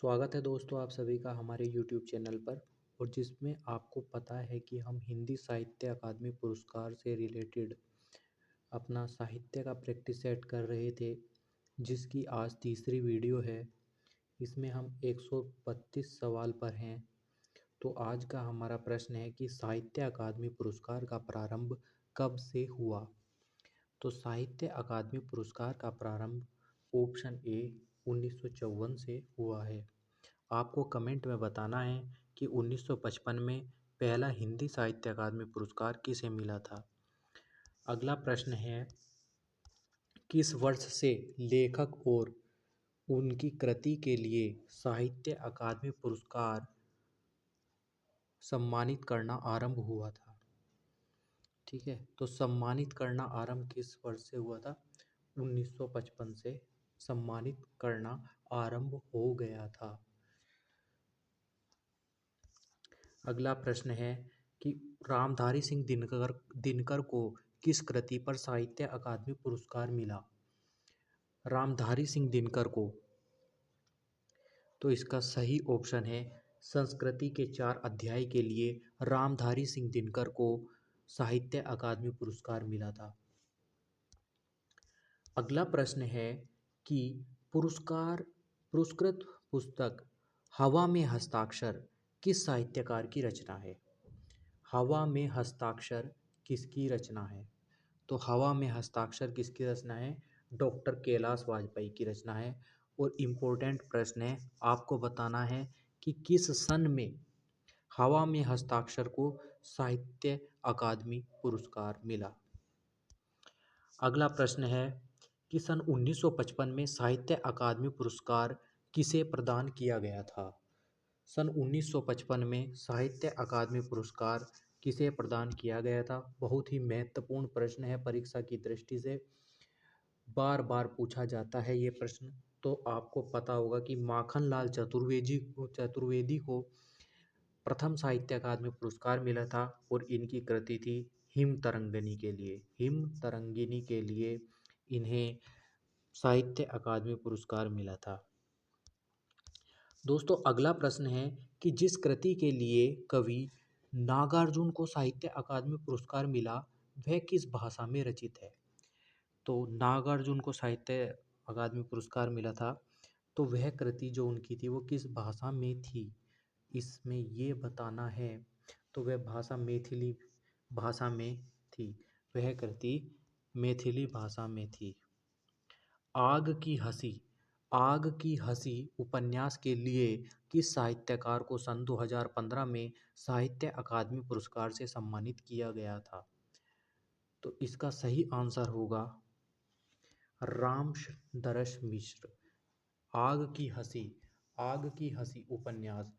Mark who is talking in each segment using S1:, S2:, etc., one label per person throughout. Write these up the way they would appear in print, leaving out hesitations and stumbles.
S1: स्वागत है दोस्तों आप सभी का हमारे YouTube चैनल पर। और जिसमें आपको पता है कि हम हिंदी साहित्य अकादमी पुरस्कार से रिलेटेड अपना साहित्य का प्रैक्टिस सेट कर रहे थे, जिसकी आज तीसरी वीडियो है। इसमें हम 132 सवाल पर हैं। तो आज का हमारा प्रश्न है कि साहित्य अकादमी पुरस्कार का प्रारंभ कब से हुआ। तो साहित्य अकादमी पुरस्कार का प्रारंभ ऑप्शन ए 1954 से हुआ है। आपको कमेंट में बताना है कि 1955 में पहला हिंदी साहित्य अकादमी पुरस्कार किसे मिला था। अगला प्रश्न है, किस वर्ष से लेखक और उनकी कृति के लिए साहित्य अकादमी पुरस्कार सम्मानित करना आरंभ हुआ था। ठीक है, तो सम्मानित करना आरंभ किस वर्ष से हुआ था? 1955 से सम्मानित करना आरंभ हो गया था। अगला प्रश्न है कि रामधारी सिंह दिनकर दिनकर को किस कृति पर साहित्य अकादमी पुरस्कार मिला। रामधारी सिंह दिनकर को, तो इसका सही ऑप्शन है संस्कृति के 4 अध्याय के लिए रामधारी सिंह दिनकर को साहित्य अकादमी पुरस्कार मिला था। अगला प्रश्न है कि पुरस्कृत पुस्तक हवा में हस्ताक्षर किस साहित्यकार की रचना है। हवा में हस्ताक्षर किसकी रचना है? तो हवा में हस्ताक्षर किसकी रचना है? डॉक्टर कैलाश वाजपेयी की रचना है। और इम्पोर्टेंट प्रश्न है, आपको बताना है कि किस सन में हवा में हस्ताक्षर को साहित्य अकादमी पुरस्कार मिला। अगला प्रश्न है कि सन 1955 में साहित्य अकादमी पुरस्कार किसे प्रदान किया गया था। सन 1955 में साहित्य अकादमी पुरस्कार किसे प्रदान किया गया था। बहुत ही महत्वपूर्ण प्रश्न है परीक्षा की दृष्टि से, बार बार पूछा जाता है ये प्रश्न। तो आपको पता होगा कि माखनलाल चतुर्वेदी को प्रथम साहित्य अकादमी पुरस्कार मिला था और इनकी कृति थी हिम तरंगिनी के लिए। हिम तरंगिनी के लिए इन्हें साहित्य अकादमी पुरस्कार मिला था। दोस्तों अगला प्रश्न है कि जिस कृति के लिए कवि नागार्जुन को साहित्य अकादमी पुरस्कार मिला वह किस भाषा में रचित है। तो नागार्जुन को साहित्य अकादमी पुरस्कार मिला था, तो वह कृति जो उनकी थी वो किस भाषा में थी, इसमें ये बताना है। तो वह भाषा मैथिली भाषा में थी। वह कृति मैथिली भाषा में थी। आग की हंसी उपन्यास के लिए किस साहित्यकार को सन 2015 में साहित्य अकादमी पुरस्कार से सम्मानित किया गया था। तो इसका सही आंसर होगा रामदरस मिश्र। आग की हंसी उपन्यास,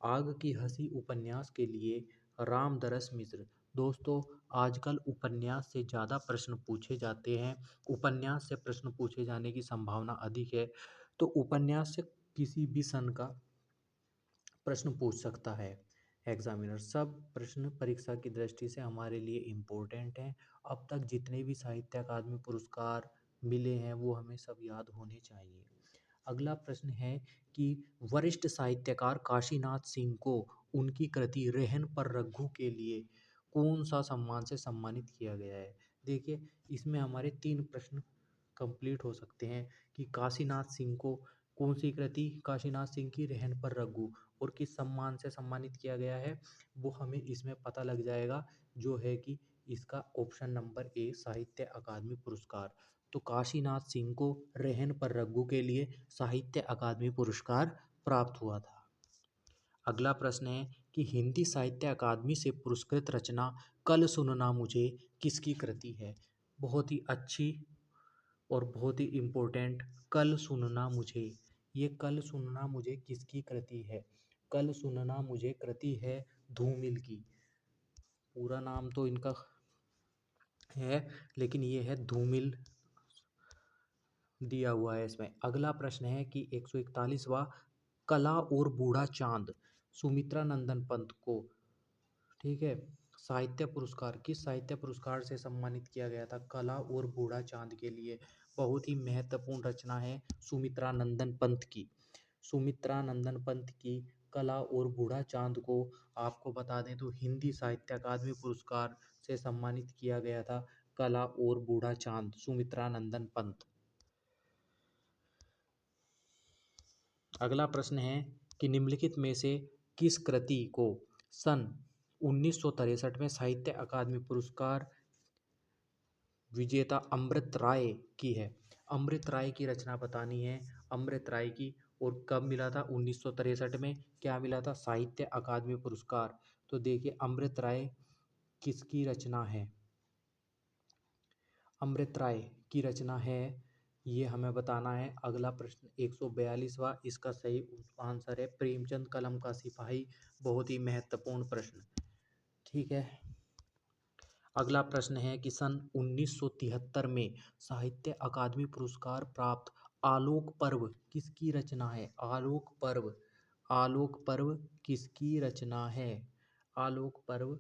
S1: आग की हंसी उपन्यास के लिए रामदरस मिश्र। दोस्तों आजकल उपन्यास से ज़्यादा प्रश्न पूछे जाते हैं, उपन्यास से प्रश्न पूछे जाने की संभावना अधिक है। तो उपन्यास से किसी भी सन का प्रश्न पूछ सकता है एग्जामिनर। सब प्रश्न परीक्षा की दृष्टि से हमारे लिए इम्पोर्टेंट हैं। अब तक जितने भी साहित्य अकादमी पुरस्कार मिले हैं वो हमें सब याद होने चाहिए। अगला प्रश्न है कि वरिष्ठ साहित्यकार काशीनाथ सिंह को उनकी कृति रहन पर रघु के लिए कौन सा सम्मान से सम्मानित किया गया है। देखिए इसमें हमारे 3 प्रश्न कंप्लीट हो सकते हैं कि काशीनाथ सिंह को कौन सी कृति काशीनाथ सिंह की रहन पर रघु और किस सम्मान से सम्मानित किया गया है, वो हमें इसमें पता लग जाएगा, जो है कि इसका ऑप्शन नंबर ए साहित्य अकादमी पुरस्कार। तो काशीनाथ सिंह को रहन पर रघु के लिए साहित्य अकादमी पुरस्कार प्राप्त हुआ था। अगला प्रश्न है कि हिंदी साहित्य अकादमी से पुरस्कृत रचना कल सुनना मुझे किसकी कृति है। बहुत ही अच्छी और बहुत ही इम्पोर्टेंट कल सुनना मुझे, ये कल सुनना मुझे किसकी कृति है। कल सुनना मुझे कृति है धूमिल की। पूरा नाम तो इनका है लेकिन ये है धूमिल दिया हुआ है इसमें। अगला प्रश्न है कि 141वां कला और बूढ़ा चांद सुमित्रा नंदन पंत को, ठीक है, साहित्य पुरस्कार किस साहित्य पुरस्कार से सम्मानित किया गया था। कला और बूढ़ा चांद के लिए बहुत ही महत्वपूर्ण रचना है सुमित्रा नंदन पंत की। सुमित्रा नंदन पंत की कला और बूढ़ा चांद को आपको बता दें तो हिंदी साहित्य अकादमी पुरस्कार से सम्मानित किया गया था। कला और बूढ़ा चांद, सुमित्रा नंदन पंत। अगला प्रश्न है कि निम्नलिखित में से किस कृति को सन 1963 में साहित्य अकादमी पुरस्कार विजेता अमृत राय की है? अमृत राय की रचना बतानी है। अमृत राय की, और कब मिला था? 1963 में। क्या मिला था? साहित्य अकादमी पुरस्कार। तो देखिए अमृत राय किसकी रचना है? अमृत राय की रचना है, ये हमें बताना है। अगला प्रश्न 142वां, इसका सही आंसर है प्रेमचंद कलम का सिपाही। बहुत ही महत्वपूर्ण प्रश्न। ठीक है। अगला प्रश्न है कि सन 1973 में साहित्य अकादमी पुरस्कार प्राप्त आलोक पर्व किसकी रचना है? आलोक पर्व, आलोक पर्व किसकी रचना है? आलोक पर्व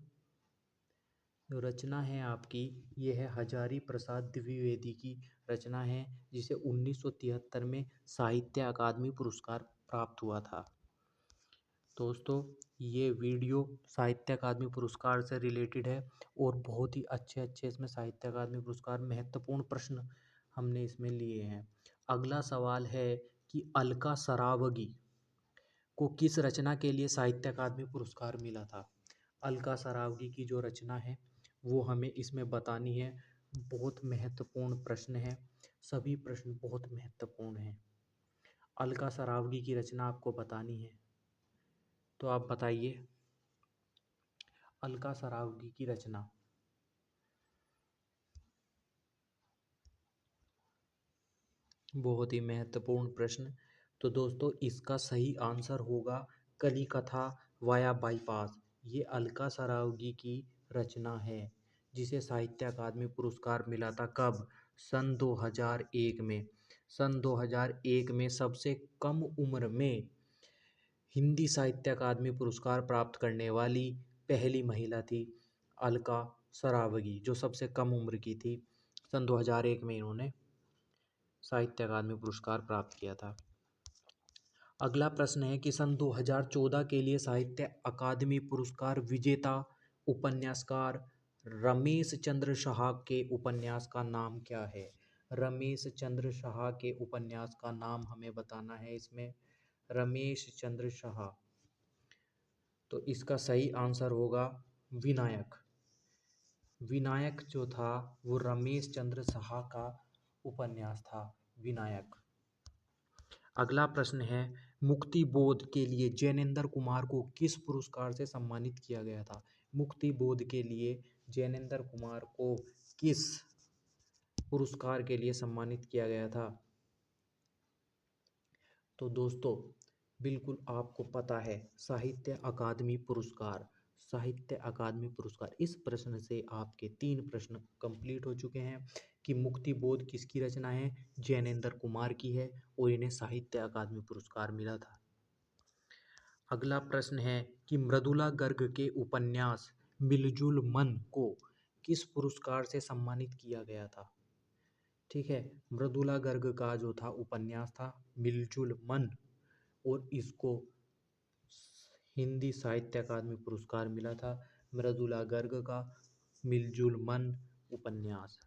S1: जो रचना है आपकी, ये है हजारी प्रसाद द्विवेदी की रचना है, जिसे 1973 में साहित्य अकादमी पुरस्कार प्राप्त हुआ था। दोस्तों, ये वीडियो साहित्य अकादमी पुरस्कार से रिलेटेड है और बहुत ही अच्छे अच्छे इसमें साहित्य अकादमी पुरस्कार महत्वपूर्ण प्रश्न हमने इसमें लिए हैं। अगला सवाल है कि अलका सरावगी को किस रचना के लिए साहित्य अकादमी पुरस्कार मिला था? अलका सरावगी की जो रचना है वो हमें इसमें बतानी है। बहुत महत्वपूर्ण प्रश्न है, सभी प्रश्न बहुत महत्वपूर्ण हैं। अलका सरावगी की रचना आपको बतानी है, तो आप बताइए अलका सरावगी की रचना। बहुत ही महत्वपूर्ण प्रश्न। तो दोस्तों, इसका सही आंसर होगा कली कथा वाया बाईपास। ये अलका सरावगी की रचना है, जिसे साहित्य अकादमी पुरस्कार मिला था। कब? सन 2001 में। सन 2001 में सबसे कम उम्र में हिंदी साहित्य अकादमी पुरस्कार प्राप्त करने वाली पहली महिला थी अलका सरावगी, जो सबसे कम उम्र की थी। सन 2001 में इन्होंने साहित्य अकादमी पुरस्कार प्राप्त किया था। अगला प्रश्न है कि सन 2014 के लिए साहित्य अकादमी पुरस्कार विजेता उपन्यासकार रमेश चंद्र शाह के उपन्यास का नाम क्या है? रमेश चंद्र शाह के उपन्यास का नाम हमें बताना है इसमें। रमेश चंद्र शाह, तो इसका सही आंसर होगा विनायक। विनायक जो था वो रमेश चंद्र शाह का उपन्यास था, विनायक। अगला प्रश्न है मुक्ति बोध के लिए जैनेंद्र कुमार को किस पुरस्कार से सम्मानित किया गया था? मुक्ति बोध के लिए जैनेंद्र कुमार को किस पुरस्कार के लिए सम्मानित किया गया था? तो दोस्तों, बिल्कुल आपको पता है, साहित्य अकादमी पुरस्कार। साहित्य अकादमी पुरस्कार। इस प्रश्न से आपके 3 प्रश्न कंप्लीट हो चुके हैं कि मुक्ति बोध किसकी रचना है? जैनेंद्र कुमार की है, और इन्हें साहित्य अकादमी पुरस्कार मिला था। अगला प्रश्न है कि मृदुला गर्ग के उपन्यास मिलजुल मन को किस पुरस्कार से सम्मानित किया गया था? ठीक है, मृदुला गर्ग का जो था उपन्यास था मिलजुल मन, और इसको हिंदी साहित्य अकादमी पुरस्कार मिला था मृदुला गर्ग का मिलजुल मन उपन्यास।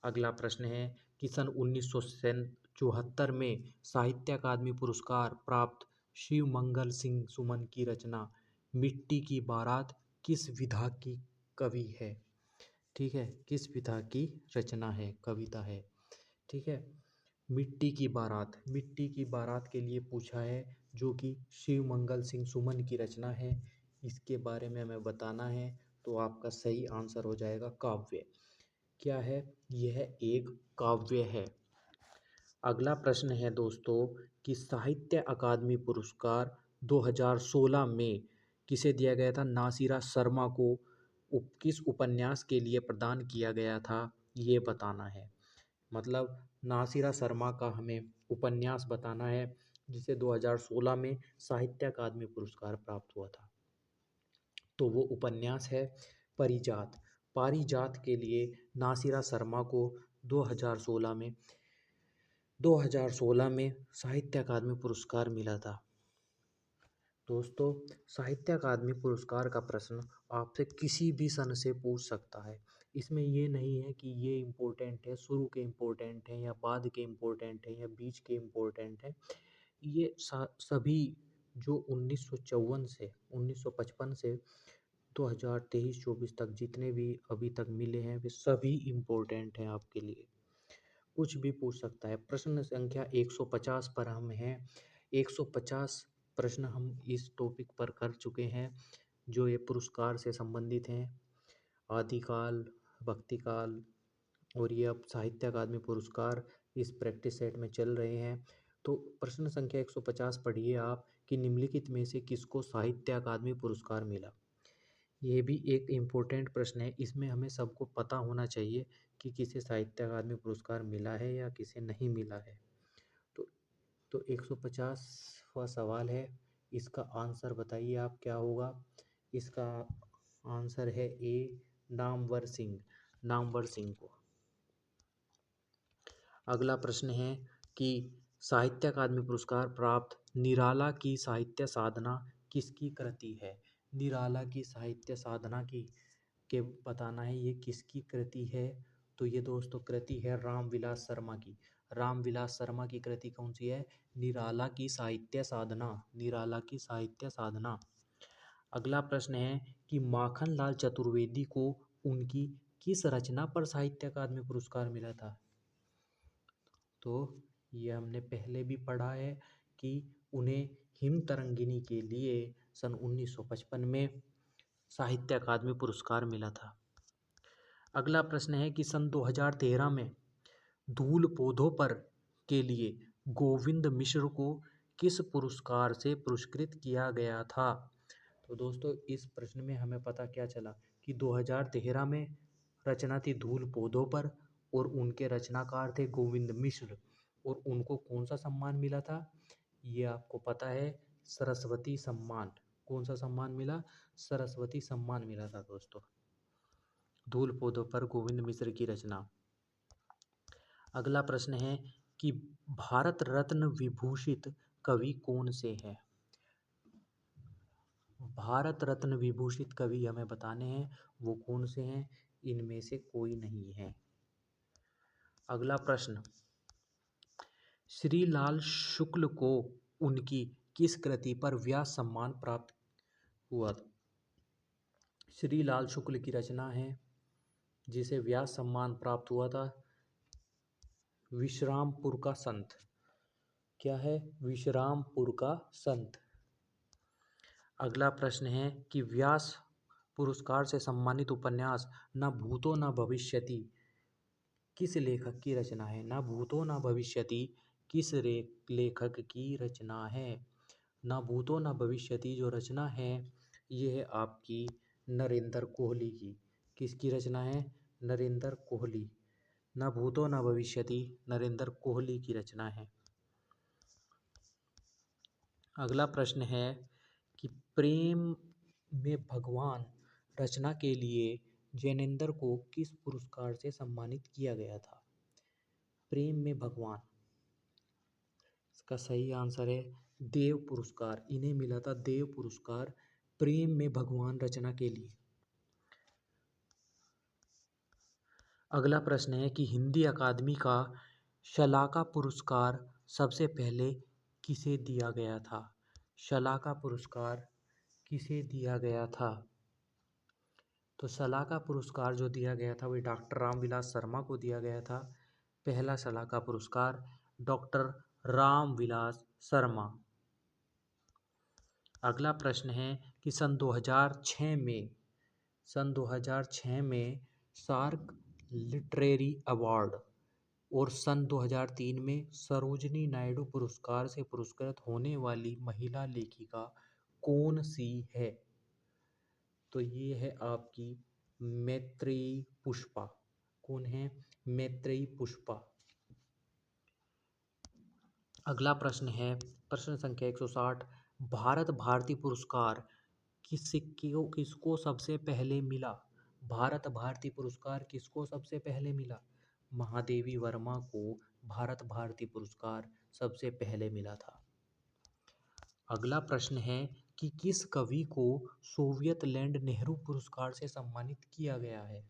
S1: अगला प्रश्न है कि सन 1974 में साहित्य अकादमी पुरस्कार प्राप्त शिव मंगल सिंह सुमन की रचना मिट्टी की बारात किस विधा की कवि है? ठीक है, किस विधा की रचना है, कविता है? ठीक है, मिट्टी की बारात। मिट्टी की बारात के लिए पूछा है, जो कि शिव मंगल सिंह सुमन की रचना है। इसके बारे में हमें बताना है, तो आपका सही आंसर हो जाएगा काव्य। क्या है? यह एक काव्य है। अगला प्रश्न है दोस्तों कि साहित्य अकादमी पुरस्कार 2016 में किसे दिया गया था? नासिरा शर्मा को किस उपन्यास के लिए प्रदान किया गया था, ये बताना है। मतलब नासिरा शर्मा का हमें उपन्यास बताना है, जिसे 2016 में साहित्य अकादमी पुरस्कार प्राप्त हुआ था। तो वो उपन्यास है पारिजात। पारिजात के लिए नासिरा शर्मा को 2016 में 2016 में साहित्य अकादमी पुरस्कार मिला था। दोस्तों, साहित्य अकादमी पुरस्कार का प्रश्न आपसे किसी भी सन से पूछ सकता है। इसमें ये नहीं है कि ये इम्पोर्टेंट है, शुरू के इम्पोर्टेंट हैं या बाद के इम्पोर्टेंट हैं या बीच के इम्पोर्टेंट हैं। ये सभी जो 1954 से 1955 से 2023-24 तक जितने भी अभी तक मिले हैं वे सभी इम्पोर्टेंट हैं आपके लिए। कुछ भी पूछ सकता है। प्रश्न संख्या 150 पर हम हैं। 150 प्रश्न हम इस टॉपिक पर कर चुके हैं जो ये पुरस्कार से संबंधित हैं। आदिकाल, भक्तिकाल और ये अब साहित्य अकादमी पुरस्कार इस प्रैक्टिस सेट में चल रहे हैं। तो प्रश्न संख्या 150 पढ़िए आप कि निम्नलिखित में से किसको साहित्य अकादमी पुरस्कार मिला। ये भी एक इम्पोर्टेंट प्रश्न है। इसमें हमें सबको पता होना चाहिए कि किसे साहित्य अकादमी पुरस्कार मिला है या किसे नहीं मिला है। तो 150वां सवाल है, इसका आंसर बताइए आप क्या होगा। इसका आंसर है ए, नामवर सिंह, नामवर सिंह को। अगला प्रश्न है कि साहित्य अकादमी पुरस्कार प्राप्त निराला की साहित्य साधना किसकी कृति है। निराला की साहित्य साधना की के बताना है ये किसकी कृति है। तो ये दोस्तों कृति है रामविलास शर्मा की। रामविलास शर्मा की कृति कौन सी है? निराला की साहित्य साधना, निराला की साहित्य साधना। अगला प्रश्न है कि माखनलाल चतुर्वेदी को उनकी किस रचना पर साहित्य अकादमी पुरस्कार मिला था। तो ये हमने पहले भी पढ़ा है कि उन्हें हिम तरंगिनी के लिए सन 1955 में साहित्य अकादमी पुरस्कार मिला था। अगला प्रश्न है कि सन 2013 में धूल पौधों पर के लिए गोविंद मिश्र को किस पुरस्कार से पुरस्कृत किया गया था। तो दोस्तों इस प्रश्न में हमें पता क्या चला कि 2013 में रचना थी धूल पौधों पर और उनके रचनाकार थे गोविंद मिश्र और उनको कौन सा सम्मान मिला था। ये आपको पता है, सरस्वती सम्मान। कौन सा सम्मान मिला? सरस्वती सम्मान मिला था दोस्तों, धूल पौधों पर गोविंद मिश्र की रचना। अगला प्रश्न है कि भारत रत्न विभूषित कवि कौन से हैं। भारत रत्न विभूषित कवि हमें बताने हैं वो कौन से हैं। इनमें से कोई नहीं है। अगला प्रश्न, श्रीलाल शुक्ल को उनकी किस कृति पर व्यास सम्मान प्राप्त हुआ था। श्रीलाल शुक्ल की रचना है जिसे व्यास सम्मान प्राप्त हुआ था, विश्रामपुर का संत। क्या है? विश्रामपुर का संत। अगला प्रश्न है कि व्यास पुरस्कार से सम्मानित उपन्यास न भूतो न भविष्यति किस लेखक की रचना है। न भूतो न भविष्यति किस लेखक की रचना है। न भूतो न भविष्यति जो रचना है ये है आपकी नरेंद्र कोहली की। किसकी रचना है? नरेंद्र कोहली। न भूतो न भविष्यति नरेंद्र कोहली की रचना है। अगला प्रश्न है कि प्रेम में भगवान रचना के लिए जैनेंद्र को किस पुरस्कार से सम्मानित किया गया था। प्रेम में भगवान, इसका सही आंसर है देव पुरस्कार। इन्हें मिला था देव पुरस्कार प्रेम में भगवान रचना के लिए। अगला प्रश्न है कि हिंदी अकादमी का शलाका पुरस्कार सबसे पहले किसे दिया गया था। शलाका पुरस्कार किसे दिया गया था। तो शलाका पुरस्कार जो दिया गया था वह डॉक्टर रामविलास शर्मा को दिया गया था। पहला शलाका पुरस्कार डॉक्टर रामविलास शर्मा। अगला प्रश्न है कि सन 2006 में सार्क लिटरेरी अवार्ड और सन 2003 में सरोजिनी नायडू पुरस्कार से पुरस्कृत होने वाली महिला लेखिका कौन सी है। तो ये है आपकी मैत्रेयी पुष्पा। कौन है? मैत्रेयी पुष्पा। अगला प्रश्न है प्रश्न संख्या 160, भारत भारती पुरस्कार किसको सबसे पहले मिला। भारत भारती पुरस्कार किसको सबसे पहले मिला। महादेवी वर्मा को भारत भारती पुरस्कार सबसे पहले मिला था? अगला प्रश्न है कि किस कवि को सोवियत लैंड नेहरू पुरस्कार से सम्मानित किया गया है?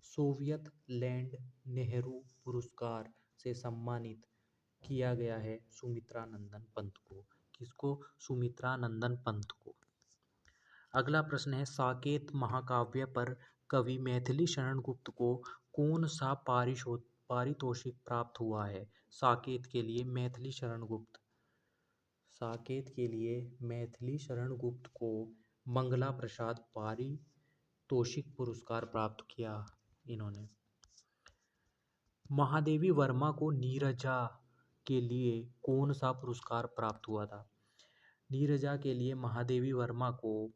S1: सोवियत लैंड नेहरू पुरस्कार से सम्मानित किया गया है सुमित्रा नंदन पंत को। किसको? सुमित्रा नंदन पंत को। अगला प्रश्न है साकेत महाकाव्य पर कवि मैथिली शरण गुप्त को कौन सा पारितोषिक प्राप्त हुआ है? साकेत के लिए मैथिली शरण गुप्त साकेत के लिए मैथिली शरण गुप्त को मंगला प्रसाद पारितोषिक पुरस्कार प्राप्त किया इन्होंने। महादेवी वर्मा को नीरजा के लिए कौन सा पुरस्कार प्राप्त हुआ था? नीरजा के लिए महादेवी वर्मा को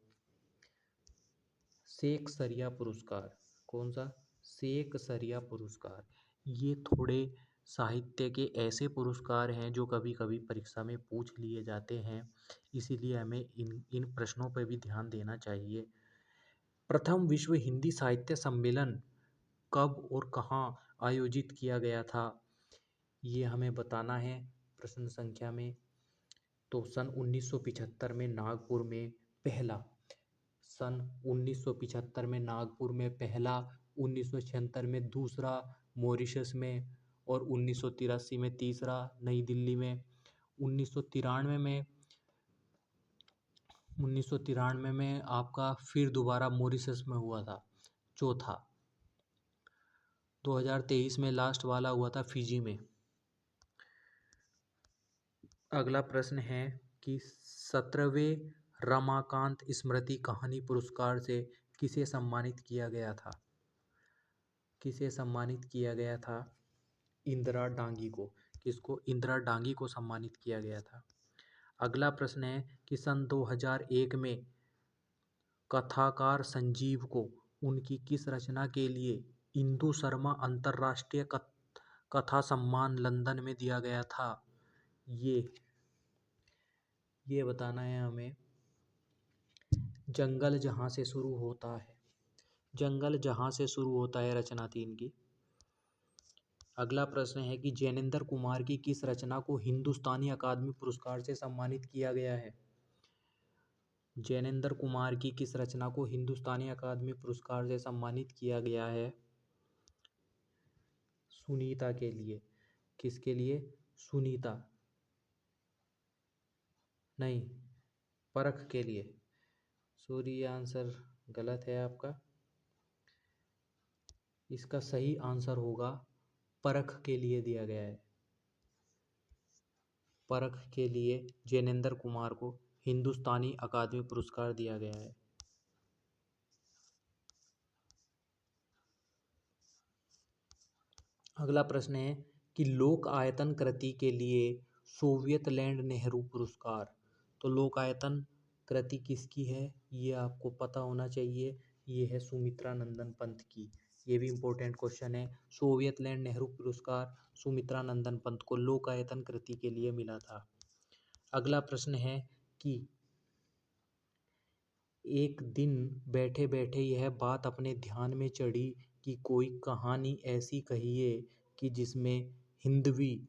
S1: शेक्सपियर पुरस्कार। कौन सा? शेक्सपियर पुरस्कार। ये थोड़े साहित्य के ऐसे पुरस्कार हैं जो कभी कभी परीक्षा में पूछ लिए जाते हैं, इसीलिए हमें इन प्रश्नों पर भी ध्यान देना चाहिए। प्रथम विश्व हिंदी साहित्य सम्मेलन कब और कहाँ आयोजित किया गया था? ये हमें बताना है प्रश्न संख्या में। तो सन 1975 में नागपुर में पहला, सन 1975 में नागपुर में पहला, 1976 में दूसरा मॉरिशस में, और 1983 में तीसरा नई दिल्ली में। 1993 में आपका फिर दोबारा मॉरिशस में हुआ था चौथा। 2023 में लास्ट वाला हुआ था फिजी में। अगला प्रश्न है कि 17वें रमाकांत स्मृति कहानी पुरस्कार से किसे सम्मानित किया गया था? किसे सम्मानित किया गया था? इंदिरा डांगी को। किसको? इंदिरा डांगी को सम्मानित किया गया था। अगला प्रश्न है कि सन 2001 में कथाकार संजीव को उनकी किस रचना के लिए इंदु शर्मा अंतर्राष्ट्रीय कथा सम्मान लंदन में दिया गया था? ये बताना है हमें। जंगल जहाँ से शुरू होता है। जंगल जहाँ से शुरू होता है रचना थी इनकी। अगला प्रश्न है कि जैनेंद्र कुमार की किस रचना को हिंदुस्तानी अकादमी पुरस्कार से सम्मानित किया गया है? जैनेंद्र कुमार की किस रचना को हिंदुस्तानी अकादमी पुरस्कार से सम्मानित किया गया है? सुनीता के लिए। किसके लिए? सुनीता नहीं, परख के लिए। सॉरी, ये आंसर गलत है आपका। इसका सही आंसर होगा परख के लिए दिया गया है। परख के लिए जैनेंद्र कुमार को हिंदुस्तानी अकादमी पुरस्कार दिया गया है। अगला प्रश्न है कि लोक आयतन कृति के लिए सोवियत लैंड नेहरू पुरस्कार। तो लोक आयतन कृति किसकी है ये आपको पता होना चाहिए। ये है सुमित्रा नंदन पंत की। ये भी इम्पोर्टेंट क्वेश्चन है। सोवियत लैंड नेहरू पुरस्कार सुमित्रा नंदन पंत को लोक आयतन कृति के लिए मिला था। अगला प्रश्न है कि एक दिन बैठे बैठे यह बात अपने ध्यान में चढ़ी कि कोई कहानी ऐसी कहिए कि जिसमें हिंदवी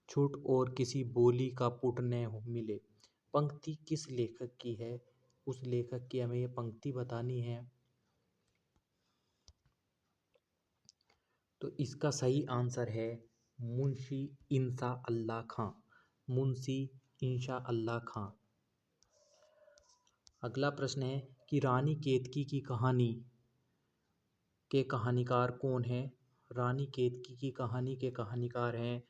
S1: छुट और किसी बोली का पुट न मिले। पंक्ति किस लेखक की है? उस लेखक की हमें ये पंक्ति बतानी है। तो इसका सही आंसर है मुंशी इंसा अल्लाह खां। मुंशी इंशा अल्लाह खां। अगला प्रश्न है कि रानी केतकी की कहानी के कहानीकार कौन है? रानी केतकी की कहानी के कहानीकार हैं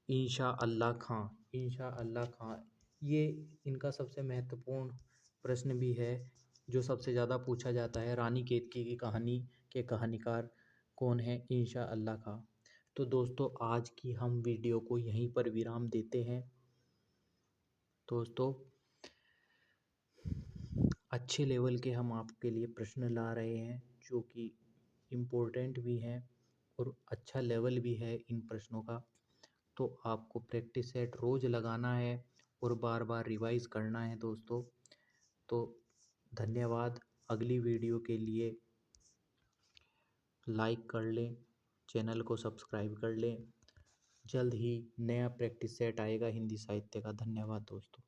S1: इंशा अल्लाह खां। इंशा अल्लाह खां। ये इनका सबसे महत्वपूर्ण प्रश्न भी है जो सबसे ज़्यादा पूछा जाता है। रानी केतकी की कहानी के कहानीकार कौन है? इंशा अल्लाह खां। तो दोस्तों आज की हम वीडियो को यहीं पर विराम देते हैं। दोस्तों अच्छे लेवल के हम आपके लिए प्रश्न ला रहे हैं जो कि इम्पोर्टेंट भी हैं और अच्छा लेवल भी है इन प्रश्नों का। तो आपको प्रैक्टिस सेट रोज़ लगाना है और बार बार रिवाइज करना है दोस्तों। तो धन्यवाद। अगली वीडियो के लिए लाइक कर लें, चैनल को सब्सक्राइब कर लें जल्द ही नया प्रैक्टिस सेट आएगा हिंदी साहित्य का। धन्यवाद दोस्तों।